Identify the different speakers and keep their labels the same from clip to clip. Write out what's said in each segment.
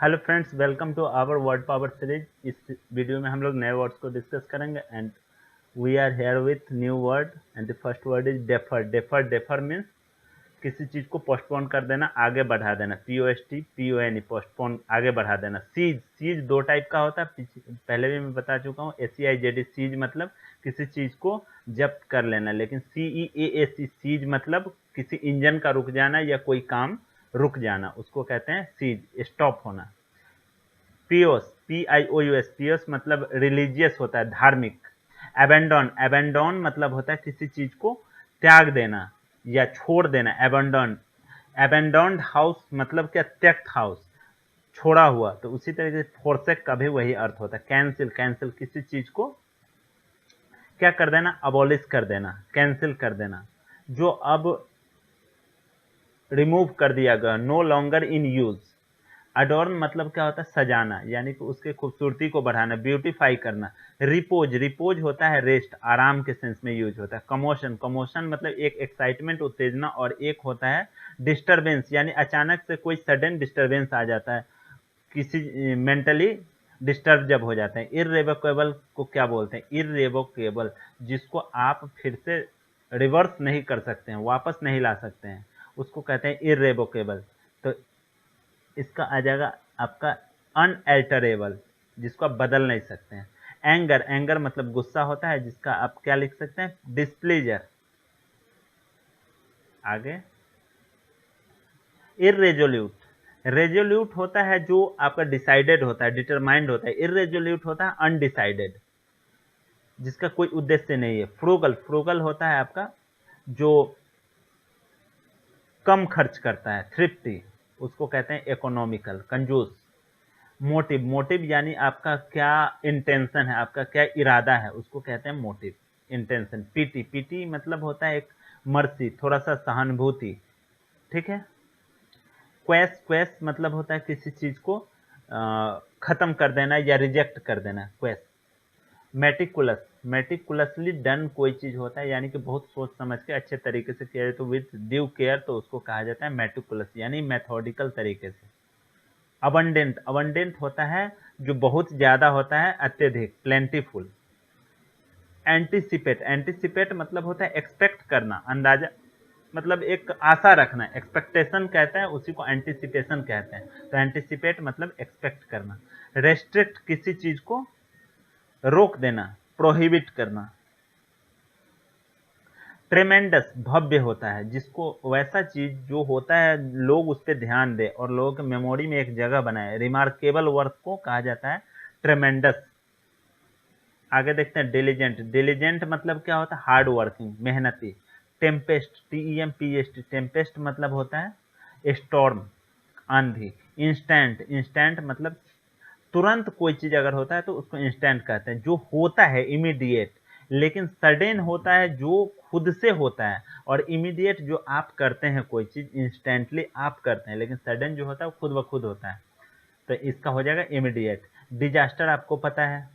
Speaker 1: Hello friends, welcome to our word power series. इस वीडियो में हम लोग नए वर्ड्स को डिस्कस करेंगे and we are here with new word and the first word is defer. Defer defer means किसी चीज को पोस्टपोन कर देना, आगे बढ़ा देना। POSTPONE पोस्टपोन, आगे बढ़ा देना। सीज, सीज दो टाइप का होता है, पहले भी मैं बता चुका हूँ। SEIZD सीज मतलब किसी चीज को जब्त कर लेना, लेकिन CEAAC सीज मतलब किसी इंजन का रुक जाना या कोई काम रुक जाना, उसको कहते हैं सीज, स्टॉप होना। पियोस, PIOUS, पियोस मतलब रिलीजियस होता है, धार्मिक। एबेंडन, एबेंडन मतलब होता है किसी चीज को त्याग देना या छोड़ देना। एबेंडन, एबेंडन्ड हाउस मतलब क्या, त्यक्त हाउस, छोड़ा हुआ। तो उसी तरीके से फोरसेक का भी वही अर्थ होता है। कैंसिल, कैंसिल किसी चीज को क्या कर देना, अबॉलिश कर देना, कैंसिल कर देना, जो अब रिमूव कर दिया गया, नो लॉन्गर इन यूज। अडोर्न मतलब क्या होता है, सजाना, यानी कि उसके खूबसूरती को बढ़ाना, ब्यूटीफाई करना। रिपोज, रिपोज होता है रेस्ट, आराम के सेंस में यूज होता है। कमोशन, कमोशन मतलब एक एक्साइटमेंट, उत्तेजना, और एक होता है डिस्टरबेंस, यानी अचानक से कोई सडन डिस्टरबेंस आ जाता है, किसी मेंटली डिस्टर्ब जब हो जाते हैं। इररेवोकेबल को क्या बोलते हैं, इररेवोकेबल, जिसको आप फिर से रिवर्स नहीं कर सकते हैं, वापस नहीं ला सकते हैं, उसको कहते हैं इररेवोकेबल। तो इसका आ जाएगा आपका अनएल्टरेबल, जिसको आप बदल नहीं सकते हैं। एंगर, एंगर मतलब गुस्सा होता है, जिसका आप क्या लिख सकते हैं, डिस्प्लेजर। आगे इरेजोल्यूट, रेजोल्यूट होता है जो आपका डिसाइडेड होता है, डिटरमाइंड होता है। इरेजोल्यूट होता है अनडिसाइडेड, जिसका कोई उद्देश्य नहीं है। फ्रूगल, फ्रूगल होता है आपका जो कम खर्च करता है, थ्रिफ्टी, उसको कहते हैं इकोनॉमिकल, कंजूस। मोटिव, मोटिव यानी आपका क्या इंटेंशन है, आपका क्या इरादा है, उसको कहते हैं मोटिव, इंटेंशन। पीटी, पीटी मतलब होता है एक मर्सी, थोड़ा सा सहानुभूति, ठीक है। क्वेस, क्वेस मतलब होता है किसी चीज को खत्म कर देना या रिजेक्ट कर देना, क्वेस। मेटिकुलस, मेटिकुलसली डन कोई चीज होता है, यानी कि बहुत सोच समझ के अच्छे तरीके से किया, तो विद ड्यू केयर, तो उसको कहा जाता है मेटिकुलस, यानी मेथोडिकल तरीके से। अबंडेंट, अबंडेंट होता है जो बहुत ज्यादा होता है, अत्यधिक, प्लेंटीफुल। एंटीसिपेट, एंटीसिपेट मतलब होता है एक्सपेक्ट करना, अंदाजा, मतलब एक आशा रखना, एक्सपेक्टेशन कहते हैं, उसी को एंटीसिपेशन कहते हैं। तो एंटीसिपेट मतलब एक्सपेक्ट करना। रेस्ट्रिक्ट किसी चीज को रोक देना, प्रोहिबिट करना। ट्रेमेंडस भव्य होता है, जिसको वैसा चीज जो होता है लोग उस पर ध्यान दे और लोगों के मेमोरी में एक जगह बनाए। रिमार्केबल वर्क को कहा जाता है ट्रेमेंडस। आगे देखते हैं डिलीजेंट, डिलीजेंट मतलब क्या होता है, हार्ड वर्किंग, मेहनती। टेम्पेस्ट, TEMPEST, टेम्पेस्ट मतलब होता है स्टॉर्म, आंधी। इंस्टेंट, इंस्टेंट मतलब तुरंत कोई चीज अगर होता है तो उसको इंस्टेंट कहते हैं, जो होता है इमीडिएट। लेकिन सडन होता है जो खुद से होता है, और इमीडिएट जो आप करते हैं कोई चीज, इंस्टेंटली आप करते हैं, लेकिन सडन जो होता है वो खुद ब खुद होता है। तो इसका हो जाएगा इमीडिएट। डिजास्टर आपको पता है,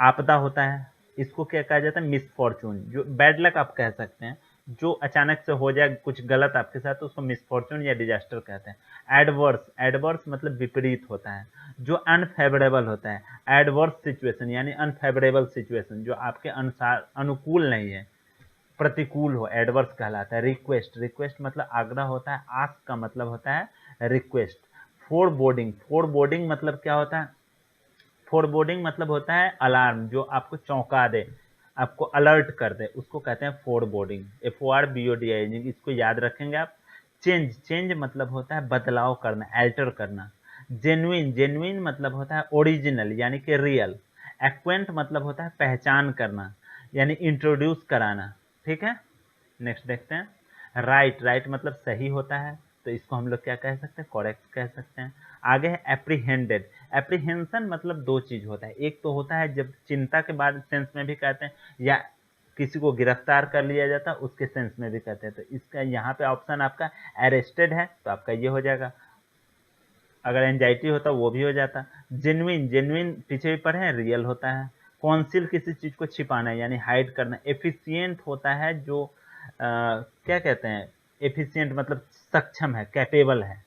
Speaker 1: आपदा होता है, इसको क्या कहा जाता है, मिसफॉर्चून, जो बैड लक आप कह सकते हैं, जो अचानक से हो जाए कुछ गलत आपके साथ, तो उसको मिसफॉर्चून या डिजास्टर कहते हैं। एडवर्स, एडवर्स मतलब विपरीत होता है, जो अनफेवरेबल होता है। एडवर्स सिचुएशन यानी अनफेवरेबल सिचुएशन, जो आपके अनुसार अनुकूल नहीं है, प्रतिकूल हो, एडवर्स कहलाता है। रिक्वेस्ट, रिक्वेस्ट मतलब आग्रह होता है, आस्क का मतलब होता है request. Four boarding, four boarding मतलब क्या होता है, फोरबोर्डिंग मतलब होता है अलार्म, जो आपको चौंका दे, आपको अलर्ट कर दे, उसको कहते हैं फोरबोर्डिंग, FORBODING, इसको याद रखेंगे आप। चेंज, चेंज मतलब होता है बदलाव करना, एल्टर करना। जेन्युइन, जेन्युइन मतलब होता है ओरिजिनल, यानी कि रियल। एक्वेंट मतलब होता है पहचान करना, यानी इंट्रोड्यूस कराना, ठीक है। नेक्स्ट देखते हैं। राइट, राइट मतलब सही होता है, तो इसको हम लोग क्या कह सकते हैं, करेक्ट कह सकते हैं। आगे है एप्रीहेंडेड। एप्रीहेंशन मतलब दो चीज होता है, एक तो होता है जब चिंता के बाद सेंस में भी कहते हैं, या किसी को गिरफ्तार कर लिया जाता है उसके सेंस में भी कहते हैं। तो इसका यहाँ पे ऑप्शन आपका अरेस्टेड है, तो आपका ये हो जाएगा। अगर एंजाइटी होता वो भी हो जाता। जेन्युइन, जेन्युइन पीछे भी पढ़े हैं, रियल होता है। कॉन्सिल किसी चीज को छिपाना यानी हाइड करना। एफिशिएंट होता है जो क्या कहते हैं, एफिशिएंट मतलब सक्षम है, कैपेबल है।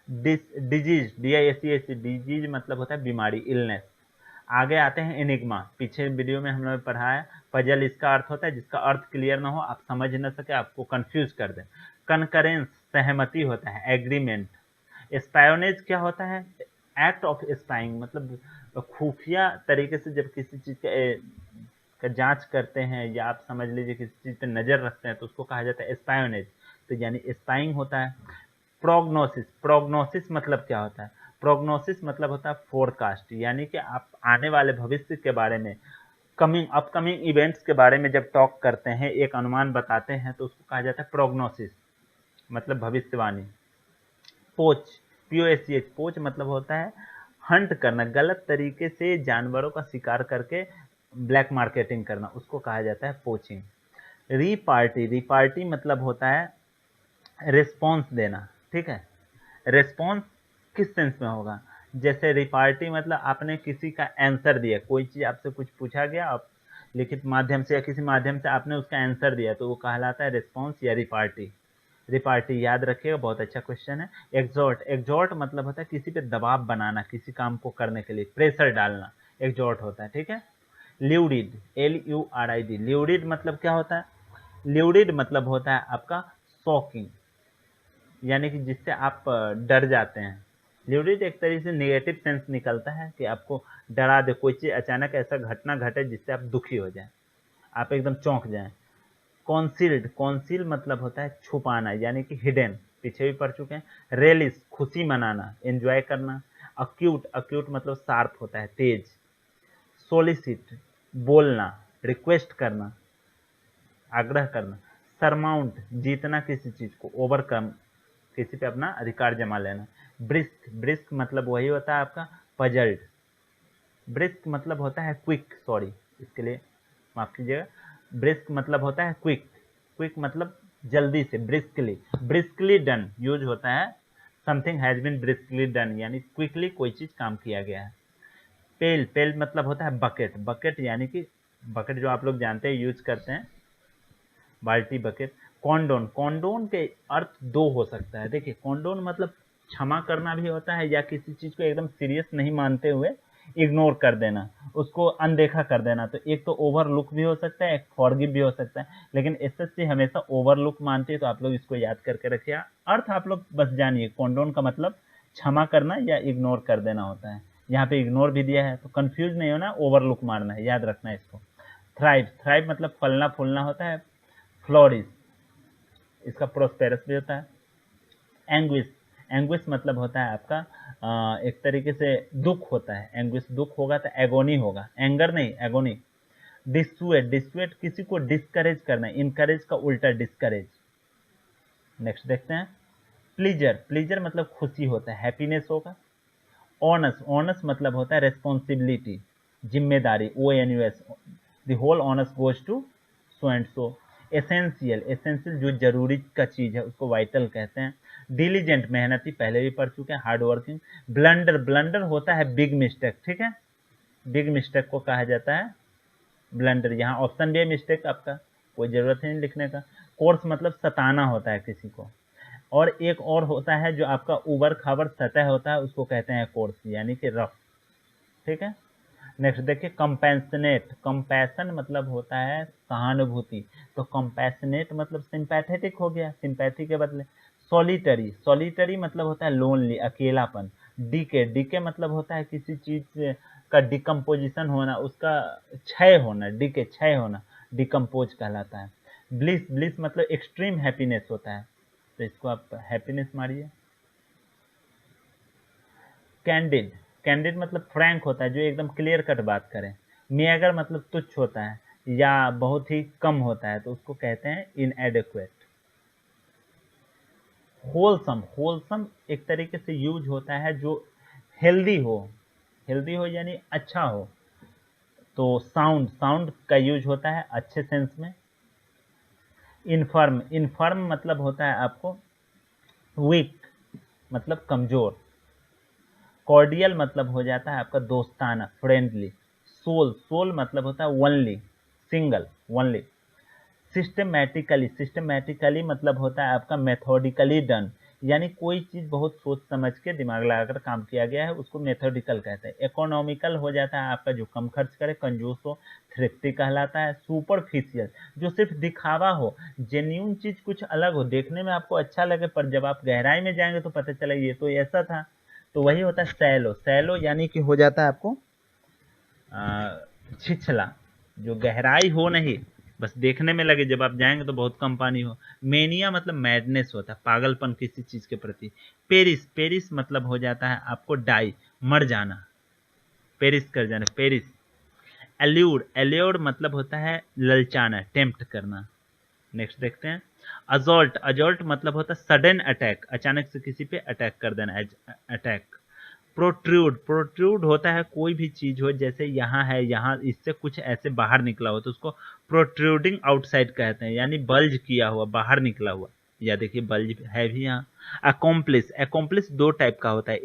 Speaker 1: डिजीज, DISEAS, डिजीज मतलब होता है बीमारी, इलनेस। आगे आते हैं एनिग्मा। पीछे वीडियो में हम लोगों ने पढ़ा है पजल, इसका अर्थ होता है जिसका अर्थ क्लियर ना हो, आप समझ न सके, आपको कंफ्यूज कर दे। कनकरेंस सहमति होता है, एग्रीमेंट। स्पायोनेज क्या होता है? एक्ट ऑफ स्पाइंग, मतलब खुफिया तरीके से जब किसी चीज का जांच करते हैं, या आप समझ लीजिए किसी चीज पे नजर रखते हैं, तो उसको कहा जाता है स्पायोनेज। तो यानी स्पाइंग होता है। प्रोग्नोसिस, प्रोग्नोसिस मतलब क्या होता है? प्रोग्नोसिस मतलब होता है फोरकास्ट, यानी कि आप आने वाले भविष्य के बारे में, अपकमिंग इवेंट्स के बारे में जब टॉक करते हैं, एक अनुमान बताते हैं, तो उसको कहा जाता है प्रोग्नोसिस, मतलब भविष्यवाणी। पोच, POACH, पोच मतलब होता है हंट करना, गलत तरीके से जानवरों का शिकार करके ब्लैक मार्केटिंग करना, उसको कहा जाता है पोचिंग। रीपार्टी, रीपार्टी मतलब होता है रिस्पॉन्स देना, ठीक है। रिस्पॉन्स किस सेंस में होगा? जैसे रिपार्टी मतलब आपने किसी का आंसर दिया, कोई चीज आपसे कुछ पूछा गया, आप लिखित माध्यम से या किसी माध्यम से आपने उसका आंसर दिया, तो वो कहलाता है रिस्पॉन्स या रिपार्टी। रिपार्टी याद रखिएगा, बहुत अच्छा क्वेश्चन है। एग्जॉर्ट, एग्जॉर्ट मतलब होता है किसी पे दबाव बनाना, किसी काम को करने के लिए प्रेशर डालना, एग्जॉर्ट होता है, ठीक है। ल्यूडिड, LURID, ल्यूडिड मतलब क्या होता है? ल्यूडिड मतलब होता है आपका शॉकिंग, यानी कि जिससे आप डर जाते हैं। ल्यूडिड एक तरीके से नेगेटिव सेंस निकलता है कि आपको डरा दे, कोई चीज अचानक ऐसा घटना घटे जिससे आप दुखी हो जाएं, आप एकदम चौंक जाएं। कॉन्सील्ड, कॉन्सील मतलब होता है छुपाना, यानी कि हिडन, पीछे भी पढ़ चुके हैं। रेलिस, खुशी मनाना, एंजॉय करना। अक्यूट, अक्यूट मतलब शार्प होता है, तेज। सोलिसिट, बोलना, रिक्वेस्ट करना, आग्रह करना। सरमाउंट, जीतना किसी चीज को, ओवरकम, किसी पे अपना अधिकार जमा लेना। ब्रिस्क, ब्रिस्क मतलब वही होता है आपका पजल्ड। ब्रिस्क मतलब होता है क्विक, सॉरी इसके लिए माफ कीजिएगा। ब्रिस्क मतलब होता है क्विक, क्विक मतलब जल्दी से, ब्रिस्कली, ब्रिस्कली डन यूज होता है, something has been briskly done, यानी क्विकली कोई चीज काम किया गया है। पेल, पेल मतलब होता है बकेट, बकेट यानी कि बकेट जो आप लोग जानते हैं, यूज करते हैं, बाल्टी, बकेट। कॉन्डोन, कॉन्डोन के अर्थ दो हो सकता है, देखिए कॉन्डोन मतलब क्षमा करना भी होता है, या किसी चीज को एकदम सीरियस नहीं मानते हुए इग्नोर कर देना, उसको अनदेखा कर देना। तो एक तो ओवरलुक भी हो सकता है, एक फॉरगिव भी हो सकता है, लेकिन SSC हमेशा ओवरलुक मानती है, तो आप लोग इसको याद करके रखिए। अर्थ आप लोग बस जानिए, कॉन्डोन का मतलब क्षमा करना या इग्नोर कर देना होता है। यहाँ पे इग्नोर भी दिया है, तो कंफ्यूज नहीं होना, ओवरलुक मारना है, याद रखना है इसको। थ्राइव, थ्राइव मतलब फलना फूलना होता है। फ्लोरिश, इसका प्रोस्पेरस भी होता है। एंग्विश, एंग्विश मतलब होता है आपका एक तरीके से दुख होता है, एंग्विश दुख होगा तो एगोनी होगा, एंगर नहीं, एगोनी। डिसुएट, डिसुएट किसी को डिस्करेज करना, इनकरेज का उल्टा डिस्करेज। नेक्स्ट देखते हैं। प्लीजर, प्लीजर मतलब खुशी होता है, हैप्पीनेस होगा। ऑनस, ऑनस मतलब होता है रेस्पॉन्सिबिलिटी, जिम्मेदारी, ONUS, the whole onus goes to so and so. Essential, essential जो जरूरी का चीज है उसको वाइटल कहते हैं। डिलीजेंट मेहनती, पहले भी पढ़ चुके हैं, हार्ड वर्किंग। ब्लंडर, ब्लंडर होता है बिग मिस्टेक, ठीक है, बिग मिस्टेक को कहा जाता है ब्लंडर। यहाँ ऑप्शन भी है मिस्टेक आपका, कोई जरूरत नहीं लिखने का। कोर्स मतलब सताना होता है किसी को। और एक और होता है जो आपका उबर खाबर सतह होता है, उसको कहते हैं कोर्स, यानी कि रफ, ठीक है। नेक्स्ट देखिए कंपैशनेट, कंपैशन मतलब होता है सहानुभूति, तो कंपैशनेट मतलब सिंपैथेटिक हो गया, सिंपैथी के बदले। सॉलिटरी, सॉलिटरी मतलब होता है लोनली, अकेलापन। डीके, डीके मतलब होता है किसी चीज का डिकम्पोजिशन होना, उसका क्षय होना, डीके क्षय होना, डिकम्पोज कहलाता है। ब्लिस, ब्लिस मतलब एक्सट्रीम हैप्पीनेस होता है, तो इसको आप हैप्पीनेस मारिए। कैंडिड, कैंडिड मतलब फ्रैंक होता है, जो एकदम क्लियर कट बात करें। मेअगर मतलब तुच्छ होता है या बहुत ही कम होता है, तो उसको कहते हैं इनएडिक्वेट। होलसम, होलसम एक तरीके से यूज होता है जो हेल्दी हो, हेल्दी हो यानी अच्छा हो। तो साउंड, साउंड का यूज होता है अच्छे सेंस में। इनफर्म, इनफर्म मतलब होता है आपको वीक, मतलब कमजोर। कॉर्डियल मतलब हो जाता है आपका दोस्ताना, फ्रेंडली। सोल, सोल मतलब होता है only, single, only. Systematically, systematically मतलब होता है आपका मेथोडिकली डन, यानी कोई चीज बहुत सोच समझ के दिमाग लगाकर काम किया गया है, उसको मेथोडिकल कहते हैं। इकोनॉमिकल हो जाता है आपका जो कम खर्च करे, कंजूस हो, थ्रिफ्टी कहलाता है। सुपरफिशियल जो सिर्फ दिखावा हो, जेन्यून चीज कुछ अलग हो, देखने में आपको अच्छा लगे पर जब आप गहराई में जाएंगे तो पता चला ये तो ऐसा था, तो वही होता है सैलो। सैलो यानी कि हो जाता है आपको छिछला, जो गहराई हो नहीं, बस देखने में लगे, जब आप जाएंगे तो बहुत कम पानी हो। मेनिया मतलब मैडनेस होता है, पागलपन किसी चीज के प्रति। पेरिस, पेरिस मतलब हो जाता है आपको डाई, मर जाना, पेरिस कर जाना, पेरिस। एल्यूड, एल्यूड मतलब होता है ललचाना, टेम्प्ट करना। नेक्स्ट देखते हैं अजोल्ट, अजोल्ट मतलब होता है सडन अटैक, अचानक से किसी पे अटैक कर देना, अटैक। प्रोट्रूड, प्रोट्रूड होता है कोई भी चीज हो, जैसे यहाँ है, यहाँ इससे कुछ ऐसे बाहर निकला हो तो उसको प्रोट्रूडिंग आउटसाइड कहते हैं, यानी बल्ज किया हुआ, बाहर निकला हुआ। या देखिए बल्ज है भी यहाँ। अकॉम्प्लिस, अकॉम्प्लिस दो टाइप का होता है,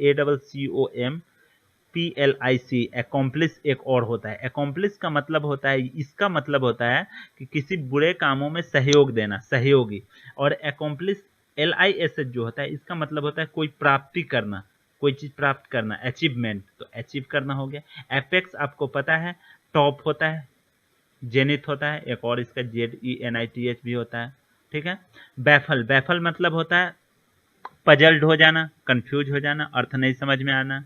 Speaker 1: ACCOMPLIC, अकॉम्प्लिस एक और होता है। अकॉम्प्लिस का मतलब होता है, इसका मतलब होता है कि किसी बुरे कामों में सहयोग देना, सहयोगी। और अकॉम्प्लिस LIS जो होता है, इसका मतलब होता है कोई प्राप्ति करना, कोई चीज प्राप्त करना, अचीवमेंट, तो अचीव करना हो गया। एपेक्स आपको पता है टॉप होता है, जेनिथ होता है, एक और इसका ZENITH भी होता है, ठीक है। बैफल, बैफल मतलब होता है पजल्ड हो जाना, कंफ्यूज हो जाना, अर्थ नहीं समझ में आना।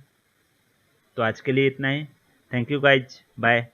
Speaker 1: तो आज के लिए इतना ही। Thank you guys, bye.